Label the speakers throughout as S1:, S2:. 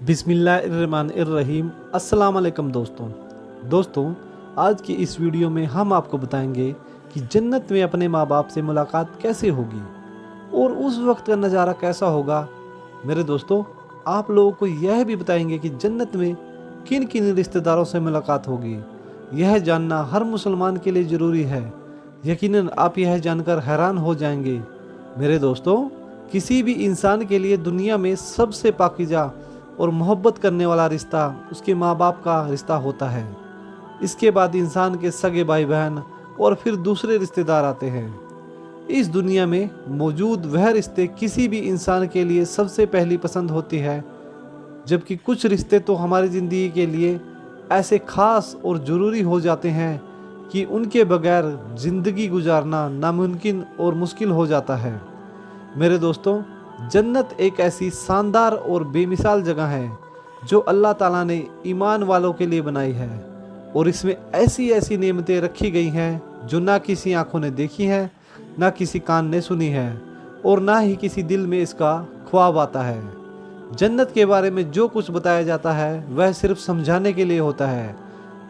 S1: बिस्मिल्लाहिर्रहमानिर्रहीम। अस्सलाम वालेकुम दोस्तों, आज की इस वीडियो में हम आपको बताएंगे कि जन्नत में अपने माँ बाप से मुलाकात कैसे होगी और उस वक्त का नज़ारा कैसा होगा। मेरे दोस्तों, आप लोगों को यह भी बताएंगे कि जन्नत में किन किन रिश्तेदारों से मुलाकात होगी। यह जानना हर मुसलमान के लिए ज़रूरी है। यकीनन आप यह जानकर हैरान हो जाएंगे। मेरे दोस्तों, किसी भी इंसान के लिए दुनिया में सबसे पाकीज़ा और मोहब्बत करने वाला रिश्ता उसके माँ बाप का रिश्ता होता है। इसके बाद इंसान के सगे भाई बहन और फिर दूसरे रिश्तेदार आते हैं। इस दुनिया में मौजूद वह रिश्ते किसी भी इंसान के लिए सबसे पहली पसंद होती है, जबकि कुछ रिश्ते तो हमारी ज़िंदगी के लिए ऐसे ख़ास और ज़रूरी हो जाते हैं कि उनके बगैर ज़िंदगी गुजारना नामुमकिन और मुश्किल हो जाता है। मेरे दोस्तों, जन्नत एक ऐसी शानदार और बेमिसाल जगह है जो अल्लाह ताला ने ईमान वालों के लिए बनाई है, और इसमें ऐसी ऐसी नेमतें रखी गई हैं जो ना किसी आंखों ने देखी हैं, ना किसी कान ने सुनी है, और ना ही किसी दिल में इसका ख्वाब आता है। जन्नत के बारे में जो कुछ बताया जाता है वह सिर्फ समझाने के लिए होता है,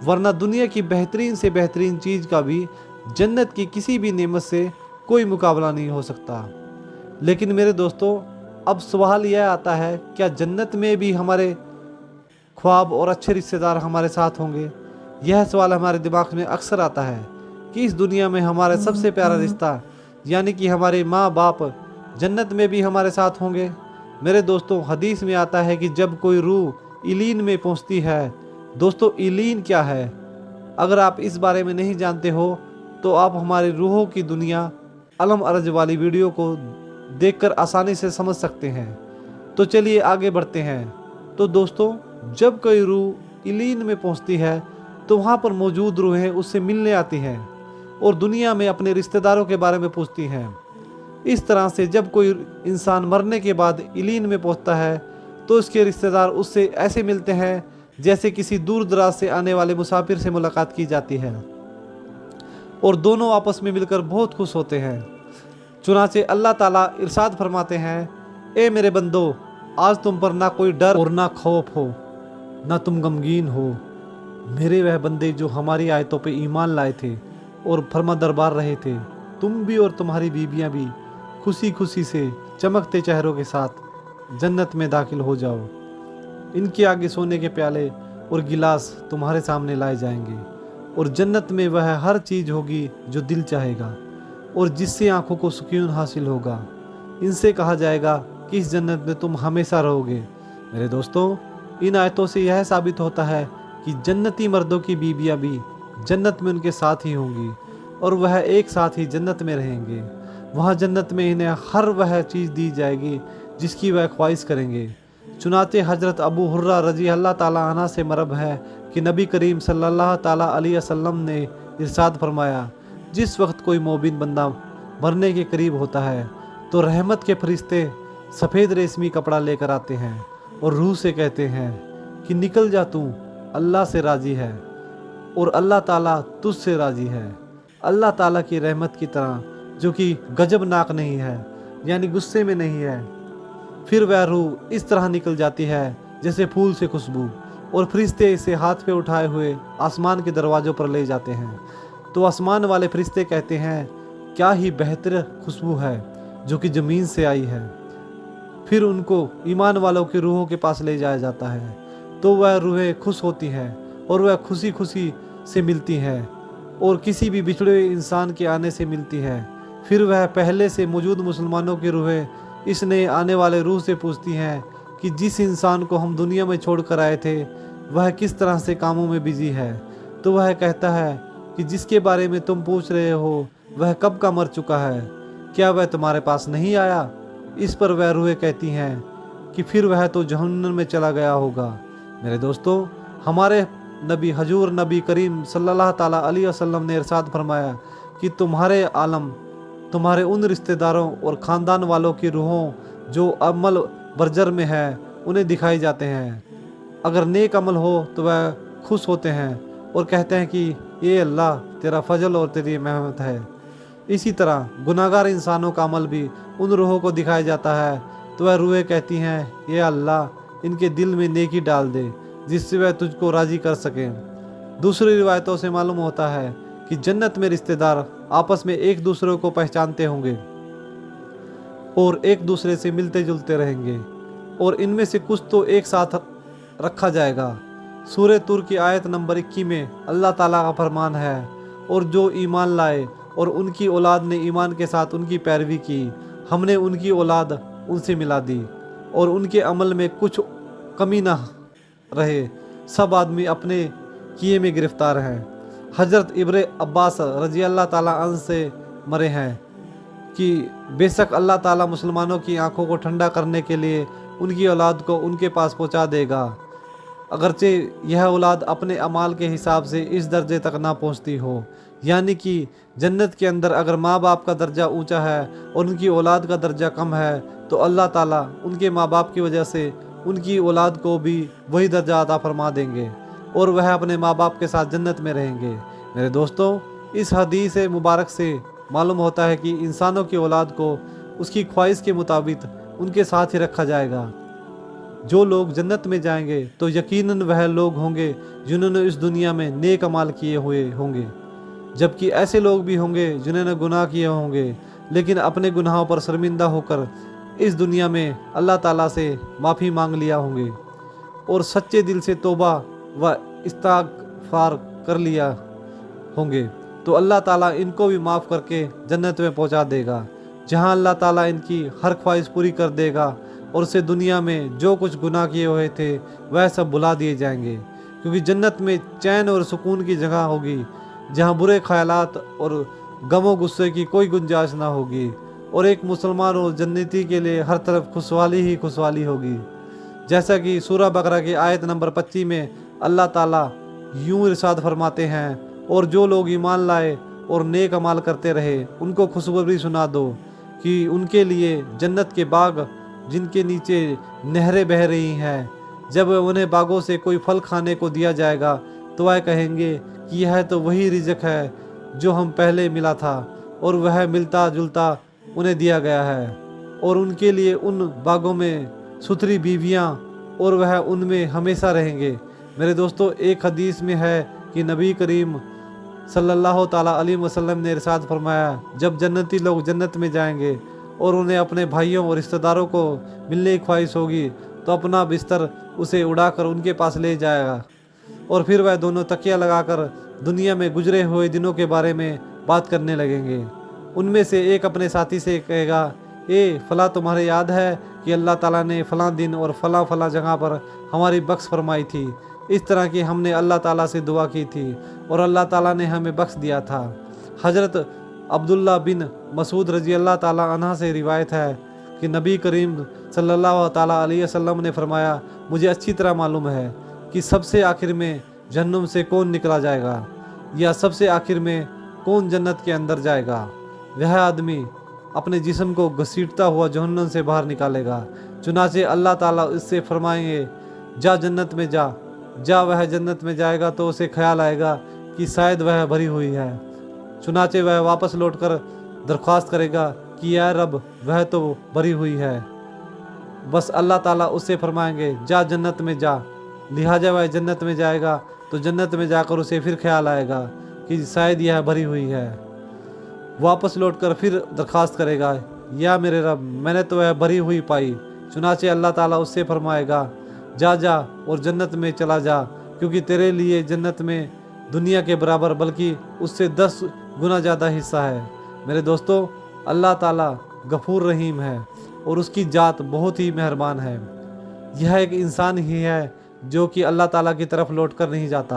S1: वरना दुनिया की बेहतरीन से बेहतरीन चीज़ का भी जन्नत की किसी भी नेमत से कोई मुकाबला नहीं हो सकता। लेकिन मेरे दोस्तों, अब सवाल यह आता है, क्या जन्नत में भी हमारे ख्वाब और अच्छे रिश्तेदार हमारे साथ होंगे? यह सवाल हमारे दिमाग में अक्सर आता है कि इस दुनिया में हमारा सबसे प्यारा रिश्ता यानी कि हमारे माँ बाप जन्नत में भी हमारे साथ होंगे। मेरे दोस्तों, हदीस में आता है कि जब कोई रूह इलीन में पहुँचती है। दोस्तों, इलीन क्या है? अगर आप इस बारे में नहीं जानते हो तो आप हमारी रूहों की दुनिया अलम अरज वाली वीडियो को देखकर आसानी से समझ सकते हैं। तो चलिए आगे बढ़ते हैं। तो दोस्तों, जब कोई रूह इलीन में पहुंचती है तो वहां पर मौजूद रूहें उससे मिलने आती हैं और दुनिया में अपने रिश्तेदारों के बारे में पूछती हैं। इस तरह से जब कोई इंसान मरने के बाद इलीन में पहुंचता है तो उसके रिश्तेदार उससे ऐसे मिलते हैं जैसे किसी दूर दराज से आने वाले मुसाफिर से मुलाकात की जाती है, और दोनों आपस में मिलकर बहुत खुश होते हैं। चुनाचे अल्लाह ताला इरशाद फरमाते हैं, ए मेरे बंदो, आज तुम पर ना कोई डर और ना खौफ हो, ना तुम गमगीन हो। मेरे वह बंदे जो हमारी आयतों पे ईमान लाए थे और फरमा दरबार रहे थे, तुम भी और तुम्हारी बीबियां भी खुशी खुशी से चमकते चेहरों के साथ जन्नत में दाखिल हो जाओ। इनके आगे सोने के प्याले और गिलास तुम्हारे सामने लाए जाएंगे, और जन्नत में वह हर चीज़ होगी जो दिल चाहेगा और जिससे आंखों को सुकून हासिल होगा। इनसे कहा जाएगा कि इस जन्नत में तुम हमेशा रहोगे। मेरे दोस्तों, इन आयतों से यह साबित होता है कि जन्नती मर्दों की बीबियां भी जन्नत में उनके साथ ही होंगी और वह एक साथ ही जन्नत में रहेंगे। वहाँ जन्नत में इन्हें हर वह चीज़ दी जाएगी जिसकी वह ख्वाहिश करेंगे। चुनाचे हज़रत अबू हुर्रा रज़ी अल्लाह ताला अन्हु से मरब है कि नबी करीम सल्लल्लाहु ताला अलैहि वसल्लम ने इरशाद फरमाया, जिस वक्त कोई मोमिन बंदा मरने के करीब होता है तो रहमत के फरिश्ते सफ़ेद रेशमी कपड़ा लेकर आते हैं और रूह से कहते हैं कि निकल जा, तू अल्लाह से राज़ी है और अल्लाह ताला तुझसे राज़ी है। अल्लाह ताला की रहमत की तरह जो कि गजबनाक नहीं है, यानी गुस्से में नहीं है। फिर वह रूह इस तरह निकल जाती है जैसे फूल से खुशबू, और फरिश्ते इसे हाथ पे उठाए हुए आसमान के दरवाज़ों पर ले जाते हैं। तो आसमान वाले फरिश्ते कहते हैं, क्या ही बेहतर खुशबू है जो कि ज़मीन से आई है। फिर उनको ईमान वालों की रूहों के पास ले जाया जाता है, तो वह रूहें खुश होती हैं और वह खुशी खुशी से मिलती हैं और किसी भी बिछड़े हुए इंसान के आने से मिलती है। फिर वह पहले से मौजूद मुसलमानों की रूहें इस नए आने वाले रूह से पूछती हैं कि जिस इंसान को हम दुनिया में छोड़ कर आए थे वह किस तरह से कामों में बिजी है। तो वह कहता है कि जिसके बारे में तुम पूछ रहे हो वह कब का मर चुका है, क्या वह तुम्हारे पास नहीं आया? इस पर वह रूहें कहती हैं कि फिर वह तो जहन्नम में चला गया होगा। मेरे दोस्तों, हमारे नबी हजूर नबी करीम सल्लल्लाहु ताला अलैहि वसल्लम ने इरशाद फरमाया कि तुम्हारे आलम तुम्हारे उन रिश्तेदारों और ख़ानदान वालों की रूहों जो अमल बरजर में है उन्हें दिखाई जाते हैं। अगर नेक अमल हो तो वह खुश होते हैं और कहते हैं कि ये अल्लाह तेरा फजल और तेरी रहमत है। इसी तरह गुनाहगार इंसानों का अमल भी उन रूहों को दिखाया जाता है, तो वह रूहें कहती हैं, ये अल्लाह इनके दिल में नेकी डाल दे जिससे वह तुझको राजी कर सकें। दूसरी रिवायतों से मालूम होता है कि जन्नत में रिश्तेदार आपस में एक दूसरे को पहचानते होंगे और एक दूसरे से मिलते जुलते रहेंगे और इनमें से कुछ तो एक साथ रखा जाएगा। सूरह तूर की आयत नंबर 21 में अल्लाह ताला का फरमान है, और जो ईमान लाए और उनकी औलाद ने ईमान के साथ उनकी पैरवी की, हमने उनकी औलाद उनसे मिला दी और उनके अमल में कुछ कमी ना रहे। सब आदमी अपने किए में गिरफ्तार हैं। हजरत इब्न अब्बास रजी अल्लाह ताला अन्हु से मरे हैं कि बेशक अल्लाह ताला मुसलमानों की आंखों को ठंडा करने के लिए उनकी औलाद को उनके पास पहुंचा देगा, अगरचे यह औलाद अपने अमाल के हिसाब से इस दर्जे तक ना पहुंचती हो। यानी कि जन्नत के अंदर अगर माँ बाप का दर्जा ऊंचा है और उनकी औलाद का दर्जा कम है तो अल्लाह ताला उनके माँ बाप की वजह से उनकी औलाद को भी वही दर्जा अता फरमा देंगे और वह अपने माँ बाप के साथ जन्नत में रहेंगे। मेरे दोस्तों, इस हदीस मुबारक से मालूम होता है कि इंसानों की औलाद को उसकी ख्वाहिश के मुताबिक उनके साथ ही रखा जाएगा। जो लोग जन्नत में जाएंगे तो यकीनन वह लोग होंगे जिन्होंने इस दुनिया में नेक अमाल किए हुए होंगे, जबकि ऐसे लोग भी होंगे जिन्होंने गुनाह किए होंगे लेकिन अपने गुनाहों पर शर्मिंदा होकर इस दुनिया में अल्लाह ताला से माफ़ी मांग लिया होंगे और सच्चे दिल से तौबा व इस्तिग़फ़ार कर लिया होंगे, तो अल्लाह ताला इनको भी माफ़ करके जन्नत में पहुंचा देगा, जहां अल्लाह ताला इनकी हर ख्वाहिश पूरी कर देगा और उससे दुनिया में जो कुछ गुनाह किए हुए थे वह सब भुला दिए जाएंगे। क्योंकि जन्नत में चैन और सुकून की जगह होगी, जहां बुरे ख्यालात और गमो गुस्से की कोई गुंजाइश ना होगी और एक मुसलमान और जन्नती के लिए हर तरफ खुशहाली ही खुशहाली होगी। जैसा कि सूरह बकरा की आयत नंबर 25 में अल्लाह ताला यूं इरशाद फरमाते हैं, और जो लोग ईमान लाए और नेक अमाल करते रहे उनको खुशखबरी सुना दो कि उनके लिए जन्नत के बाग जिनके नीचे नहरें बह रही हैं, जब उन्हें बागों से कोई फल खाने को दिया जाएगा तो वह कहेंगे कि यह तो वही रिज़्क़ है जो हम पहले मिला था, और वह मिलता जुलता उन्हें दिया गया है, और उनके लिए उन बागों में सुथरी बीवियां और वह उनमें हमेशा रहेंगे। मेरे दोस्तों, एक हदीस में है कि नबी करीम सल्लल्लाहु ताला अलैहि वसल्लम ने इरशाद फरमाया, जब जन्नती लोग जन्नत में जाएंगे और उन्हें अपने भाइयों और रिश्तेदारों को मिलने की ख्वाहिश होगी तो अपना बिस्तर उसे उड़ाकर उनके पास ले जाएगा और फिर वह दोनों तकिया लगाकर दुनिया में गुजरे हुए दिनों के बारे में बात करने लगेंगे। उनमें से एक अपने साथी से कहेगा, फला तुम्हारे याद है कि अल्लाह ताला ने फ़लाँ दिन और फ़लाँ जगह पर हमारी बख्श फरमाई थी, इस तरह की हमने अल्लाह ताला से दुआ की थी और अल्लाह ताला ने हमें बख्श दिया था। हज़रत अब्दुल्ला बिन मसूद रजी अल्लाह ताला अन्हा से रिवायत है कि नबी करीम सल्लल्लाहु ताला अलैहि वसल्लम ने फरमाया, मुझे अच्छी तरह मालूम है कि सबसे आखिर में जहन्नुम से कौन निकला जाएगा या सबसे आखिर में कौन जन्नत के अंदर जाएगा। वह आदमी अपने जिस्म को घसीटता हुआ जहन्नुम से बाहर निकालेगा। चुनाचे अल्लाह ताला इससे फरमाएंगे, जा जन्नत में जा। वह जन्नत में जाएगा तो उसे ख्याल आएगा कि शायद वह भरी हुई है। चुनाचे वह वापस लौटकर दरख्वास्त करेगा कि या रब, वह तो भरी हुई है। बस अल्लाह ताला उससे फरमाएंगे, जा जन्नत में जा। लिहाजा वह जन्नत में जाएगा तो जन्नत में जाकर उसे फिर ख्याल आएगा कि शायद यह भरी हुई है। वापस लौटकर फिर दरख्वास्त करेगा, या मेरे रब, मैंने तो वह भरी हुई पाई। चुनाचे अल्लाह ताला उससे फरमाएगा, जा और जन्नत में चला जा, क्योंकि तेरे लिए जन्नत में दुनिया के बराबर बल्कि उससे 10 गुना ज़्यादा हिस्सा है। मेरे दोस्तों, अल्लाह ताला गफूर रहीम है और उसकी जात बहुत ही मेहरबान है। यह एक इंसान ही है जो कि अल्लाह ताला की तरफ लौट कर नहीं जाता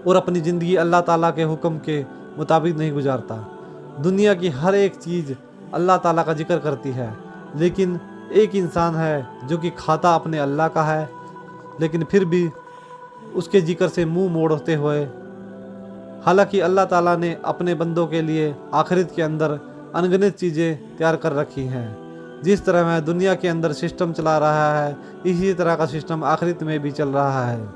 S1: और अपनी ज़िंदगी अल्लाह ताला के हुक्म के मुताबिक नहीं गुजारता। दुनिया की हर एक चीज़ अल्लाह ताला का जिक्र करती है, लेकिन एक इंसान है जो कि खाता अपने अल्लाह का है लेकिन फिर भी उसके जिक्र से मुंह मोड़ते हुए, हालांकि अल्लाह ताला ने अपने बंदों के लिए आखिरत के अंदर अनगिनत चीज़ें तैयार कर रखी हैं। जिस तरह वह दुनिया के अंदर सिस्टम चला रहा है, इसी तरह का सिस्टम आखिरत में भी चल रहा है।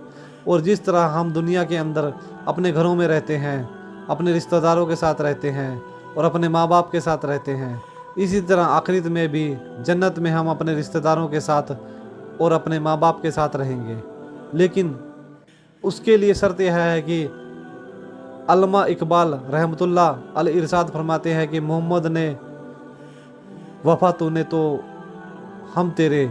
S1: और जिस तरह हम दुनिया के अंदर अपने घरों में रहते हैं, अपने रिश्तेदारों के साथ रहते हैं और अपने माँ बाप के साथ रहते हैं, इसी तरह आखिरत में भी जन्नत में हम अपने रिश्तेदारों के साथ اور اپنے ماں باپ کے ساتھ رہیں گے، لیکن اس کے لیے شرط یہ ہے کہ علامہ اقبال رحمۃ اللہ علیہ ارشاد فرماتے ہیں کہ محمد نے وفا تو نے تو ہم تیرے